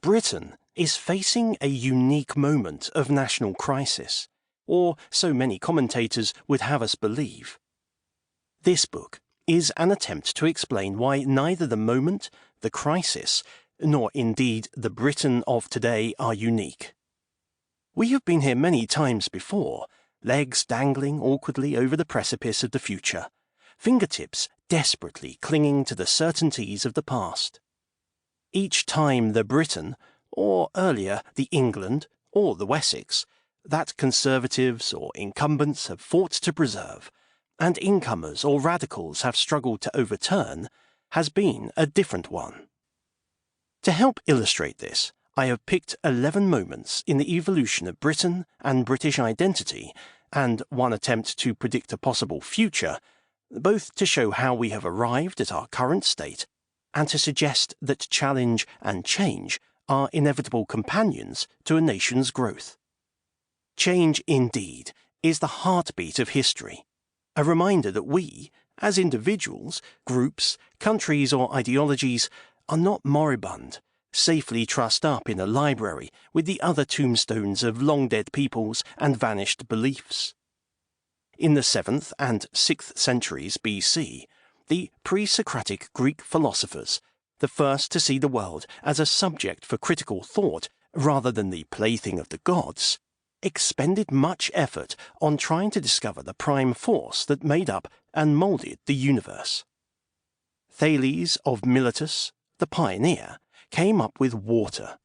Britain is facing a unique moment of national crisis, or so many commentators would have us believe. This book is an attempt to explain why neither the moment, the crisis, nor indeed the Britain of today are unique. We have been here many times before, legs dangling awkwardly over the precipice of the future, fingertips desperately clinging to the certainties of the past. Each time the Britain, or earlier the England, or the Wessex, that conservatives or incumbents have fought to preserve, and incomers or radicals have struggled to overturn, has been a different one. To help illustrate this, I have picked 11 moments in the evolution of Britain and British identity, and one attempt to predict a possible future, both to show how we have arrived at our current state, and to suggest that challenge and change are inevitable companions to a nation's growth. Change, indeed, is the heartbeat of history, a reminder that we, as individuals, groups, countries or ideologies, are not moribund, safely trussed up in a library with the other tombstones of long-dead peoples and vanished beliefs. In the 7th and 6th centuries BC, the pre-Socratic Greek philosophers, the first to see the world as a subject for critical thought rather than the plaything of the gods, expended much effort on trying to discover the prime force that made up and moulded the universe. Thales of Miletus, the pioneer, came up with water.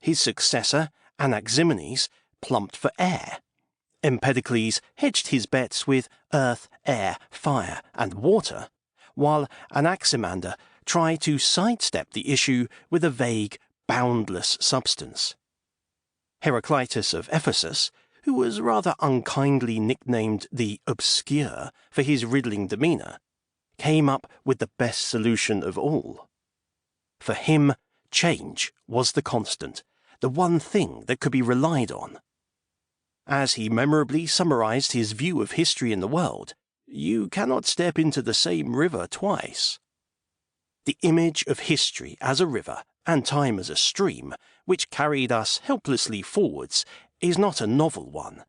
His successor, Anaximenes, plumped for air. Empedocles hedged his bets with earth, air, fire, and water, while Anaximander tried to sidestep the issue with a vague, boundless substance. Heraclitus of Ephesus, who was rather unkindly nicknamed the Obscure for his riddling demeanour, came up with the best solution of all. For him, change was the constant, the one thing that could be relied on. As he memorably summarized his view of history in the world, you cannot step into the same river twice. The image of history as a river and time as a stream, which carried us helplessly forwards, is not a novel one.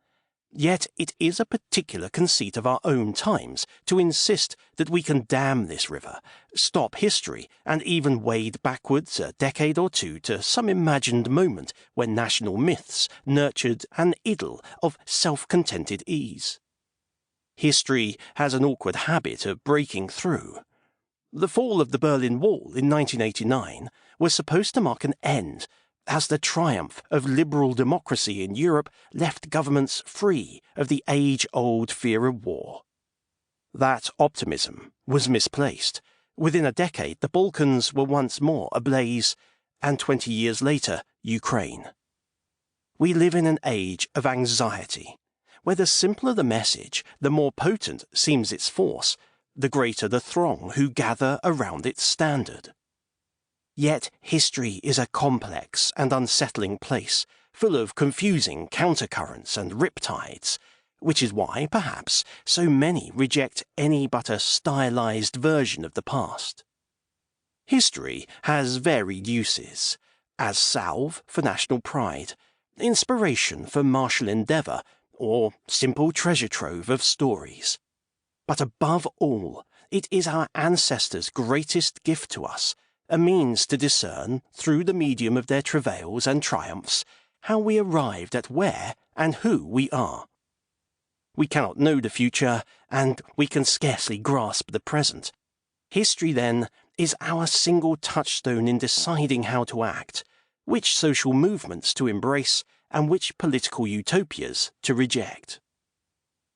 Yet it is a particular conceit of our own times to insist that we can dam this river, stop history, and even wade backwards a decade or two to some imagined moment when national myths nurtured an idyll of self-contented ease. History has an awkward habit of breaking through. The fall of the Berlin Wall in 1989 was supposed to mark an end, as the triumph of liberal democracy in Europe left governments free of the age-old fear of war. That optimism was misplaced. Within a decade, the Balkans were once more ablaze, and 20 years later, Ukraine. We live in an age of anxiety, where the simpler the message, the more potent seems its force, the greater the throng who gather around its standard. Yet history is a complex and unsettling place, full of confusing countercurrents and riptides, which is why, perhaps, so many reject any but a stylized version of the past. History has varied uses, as salve for national pride, inspiration for martial endeavour, or simple treasure trove of stories. But above all, it is our ancestors' greatest gift to us, a means to discern, through the medium of their travails and triumphs, how we arrived at where and who we are. We cannot know the future, and we can scarcely grasp the present. History, then, is our single touchstone in deciding how to act, which social movements to embrace, and which political utopias to reject.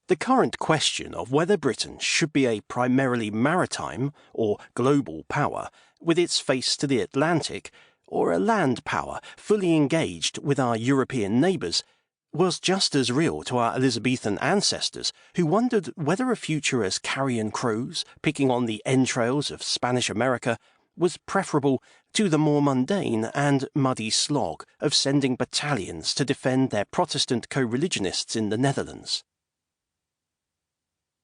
The current question of whether Britain should be a primarily maritime or global power with its face to the Atlantic, or a land power fully engaged with our European neighbours, was just as real to our Elizabethan ancestors who wondered whether a future as carrion crows picking on the entrails of Spanish America was preferable to the more mundane and muddy slog of sending battalions to defend their Protestant co-religionists in the Netherlands.